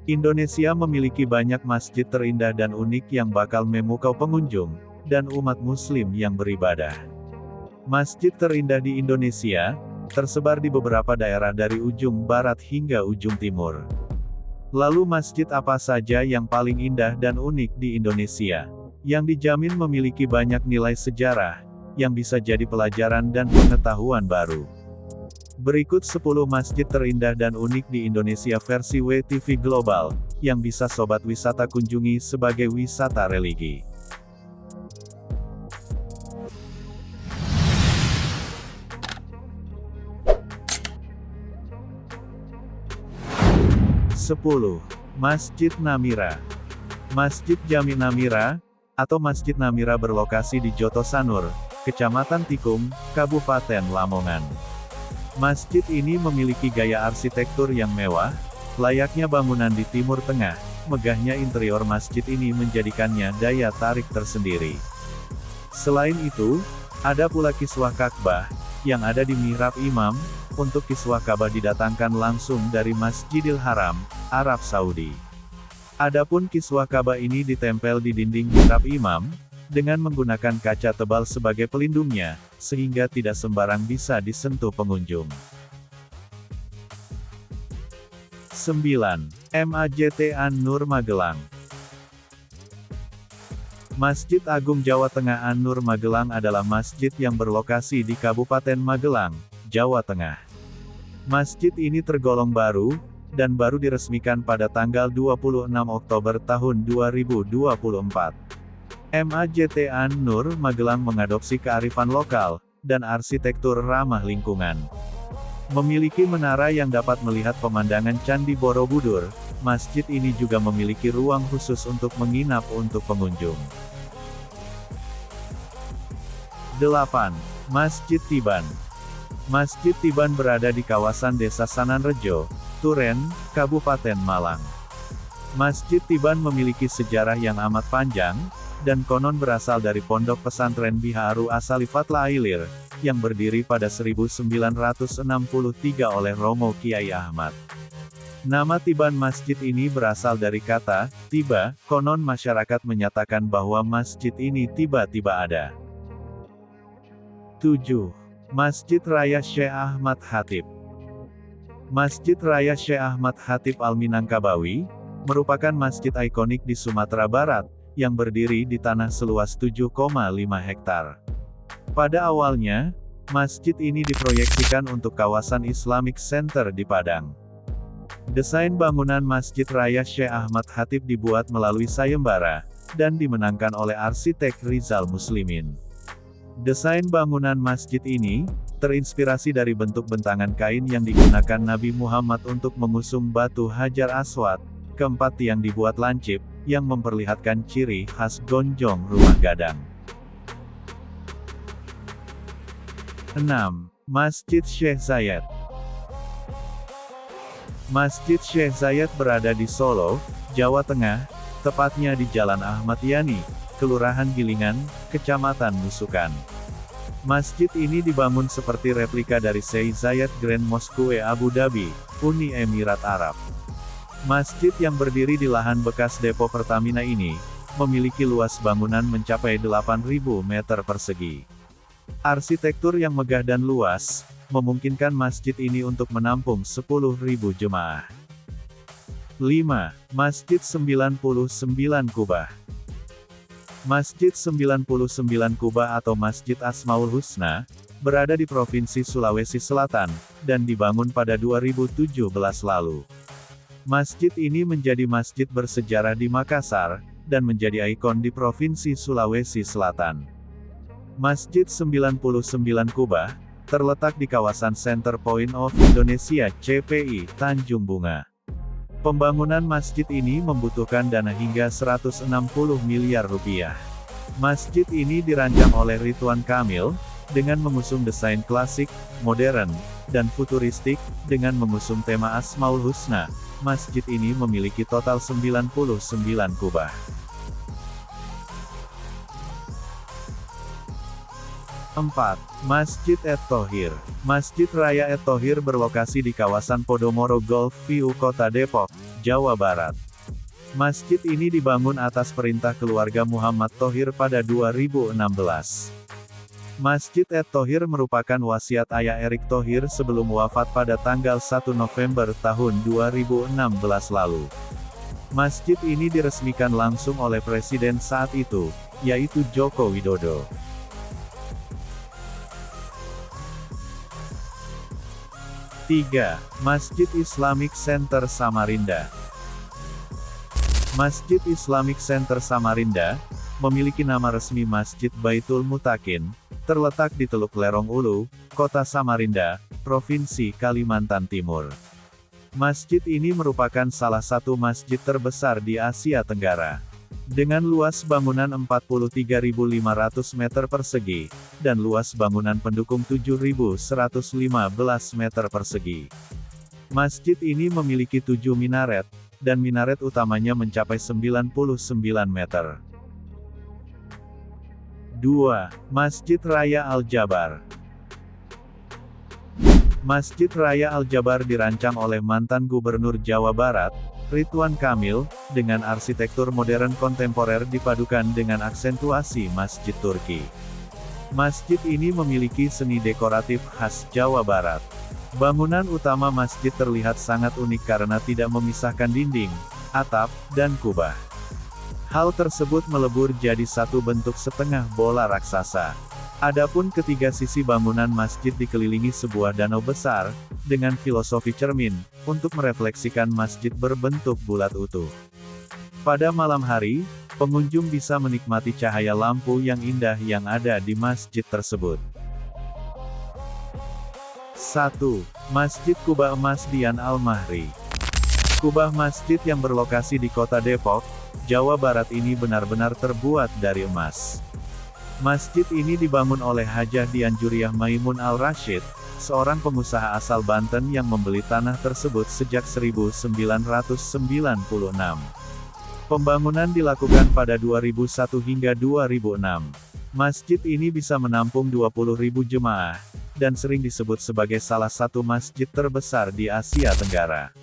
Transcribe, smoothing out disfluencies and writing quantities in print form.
Indonesia memiliki banyak masjid terindah dan unik yang bakal memukau pengunjung, dan umat muslim yang beribadah. Masjid terindah di Indonesia, tersebar di beberapa daerah dari ujung barat hingga ujung timur. Lalu masjid apa saja yang paling indah dan unik di Indonesia, yang dijamin memiliki banyak nilai sejarah, yang bisa jadi pelajaran dan pengetahuan baru. Berikut 10 masjid terindah dan unik di Indonesia versi WTV Global, yang bisa sobat wisata kunjungi sebagai wisata religi. Masjid Namira. Masjid Jami Namira, atau Masjid Namira berlokasi di Joto Sanur, Kecamatan Tikung, Kabupaten Lamongan. Masjid ini memiliki gaya arsitektur yang mewah, layaknya bangunan di Timur Tengah. Megahnya interior masjid ini menjadikannya daya tarik tersendiri. Selain itu, ada pula kiswah Ka'bah, yang ada di mihrab imam. Untuk kiswah Ka'bah didatangkan langsung dari Masjidil Haram, Arab Saudi. Adapun kiswah Ka'bah ini ditempel di dinding mihrab imam, dengan menggunakan kaca tebal sebagai pelindungnya, sehingga tidak sembarang bisa disentuh pengunjung. 9. MAJT An-Nur Magelang. Masjid Agung Jawa Tengah An-Nur Magelang adalah masjid yang berlokasi di Kabupaten Magelang, Jawa Tengah. Masjid ini tergolong baru, dan baru diresmikan pada tanggal 26 Oktober tahun 2024. MAJT An-Nur Magelang mengadopsi kearifan lokal, dan arsitektur ramah lingkungan. Memiliki menara yang dapat melihat pemandangan Candi Borobudur, masjid ini juga memiliki ruang khusus untuk menginap untuk pengunjung. 8. Masjid Tiban. Masjid Tiban berada di kawasan Desa Sananrejo, Turen, Kabupaten Malang. Masjid Tiban memiliki sejarah yang amat panjang, dan konon berasal dari pondok pesantren Biharu As-Salifatlah Ailir, yang berdiri pada 1963 oleh Romo Kiai Ahmad. Nama Tiban masjid ini berasal dari kata, tiba, konon masyarakat menyatakan bahwa masjid ini tiba-tiba ada. 7. Masjid Raya Syekh Ahmad Khatib. Masjid Raya Syekh Ahmad Khatib Al-Minangkabawi, merupakan masjid ikonik di Sumatera Barat, yang berdiri di tanah seluas 7,5 hektar. Pada awalnya, masjid ini diproyeksikan untuk kawasan Islamic Center di Padang. Desain bangunan Masjid Raya Syekh Ahmad Khatib dibuat melalui sayembara, dan dimenangkan oleh arsitek Rizal Muslimin. Desain bangunan masjid ini, terinspirasi dari bentuk bentangan kain yang digunakan Nabi Muhammad untuk mengusung batu Hajar Aswad, keempat tiang dibuat lancip, yang memperlihatkan ciri khas gonjong rumah gadang. 6. Masjid Syekh Zayed. Masjid Syekh Zayed berada di Solo, Jawa Tengah, tepatnya di Jalan Ahmad Yani, Kelurahan Gilingan, Kecamatan Nusukan. Masjid ini dibangun seperti replika dari Sheikh Zayed Grand Mosque Abu Dhabi, Uni Emirat Arab. Masjid yang berdiri di lahan bekas depo Pertamina ini, memiliki luas bangunan mencapai 8.000 meter persegi. Arsitektur yang megah dan luas, memungkinkan masjid ini untuk menampung 10.000 jemaah. 5. Masjid 99 Kubah. Masjid 99 Kubah atau Masjid Asmaul Husna, berada di Provinsi Sulawesi Selatan, dan dibangun pada 2017 lalu. Masjid ini menjadi masjid bersejarah di Makassar, dan menjadi ikon di Provinsi Sulawesi Selatan. Masjid 99 Kubah, terletak di kawasan Center Point of Indonesia (CPI), Tanjung Bunga. Pembangunan masjid ini membutuhkan dana hingga 160 miliar rupiah. Masjid ini dirancang oleh Ridwan Kamil, dengan mengusung desain klasik, modern, dan futuristik, dengan mengusung tema Asmaul Husna. Masjid ini memiliki total 99 kubah. 4. Masjid Et-Thohir. Masjid Raya Et-Thohir berlokasi di kawasan Podomoro Golf View Kota Depok, Jawa Barat. Masjid ini dibangun atas perintah keluarga Muhammad Thohir pada 2016. Masjid At-Thohir merupakan wasiat ayah Erick Thohir sebelum wafat pada tanggal 1 November tahun 2016 lalu. Masjid ini diresmikan langsung oleh Presiden saat itu, yaitu Joko Widodo. Tiga, Masjid Islamic Center Samarinda. Masjid Islamic Center Samarinda memiliki nama resmi Masjid Baitul Mutakin, terletak di Teluk Lerong Ulu, Kota Samarinda, Provinsi Kalimantan Timur. Masjid ini merupakan salah satu masjid terbesar di Asia Tenggara. Dengan luas bangunan 43.500 meter persegi, dan luas bangunan pendukung 7.115 meter persegi. Masjid ini memiliki 7 minaret, dan minaret utamanya mencapai 99 meter. 2. Masjid Raya Al-Jabar. Masjid Raya Al-Jabar dirancang oleh mantan Gubernur Jawa Barat, Ridwan Kamil, dengan arsitektur modern kontemporer dipadukan dengan aksentuasi masjid Turki. Masjid ini memiliki seni dekoratif khas Jawa Barat. Bangunan utama masjid terlihat sangat unik karena tidak memisahkan dinding, atap, dan kubah. Hal tersebut melebur jadi satu bentuk setengah bola raksasa. Adapun ketiga sisi bangunan masjid dikelilingi sebuah danau besar, dengan filosofi cermin, untuk merefleksikan masjid berbentuk bulat utuh. Pada malam hari, pengunjung bisa menikmati cahaya lampu yang indah yang ada di masjid tersebut. 1. Masjid Kubah Emas Dian Al-Mahri. Kubah masjid yang berlokasi di kota Depok, Jawa Barat ini benar-benar terbuat dari emas. Masjid ini dibangun oleh Hajah Dian Juriyah Maimun Al-Rashid, seorang pengusaha asal Banten yang membeli tanah tersebut sejak 1996. Pembangunan dilakukan pada 2001 hingga 2006. Masjid ini bisa menampung 20.000 jemaah, dan sering disebut sebagai salah satu masjid terbesar di Asia Tenggara.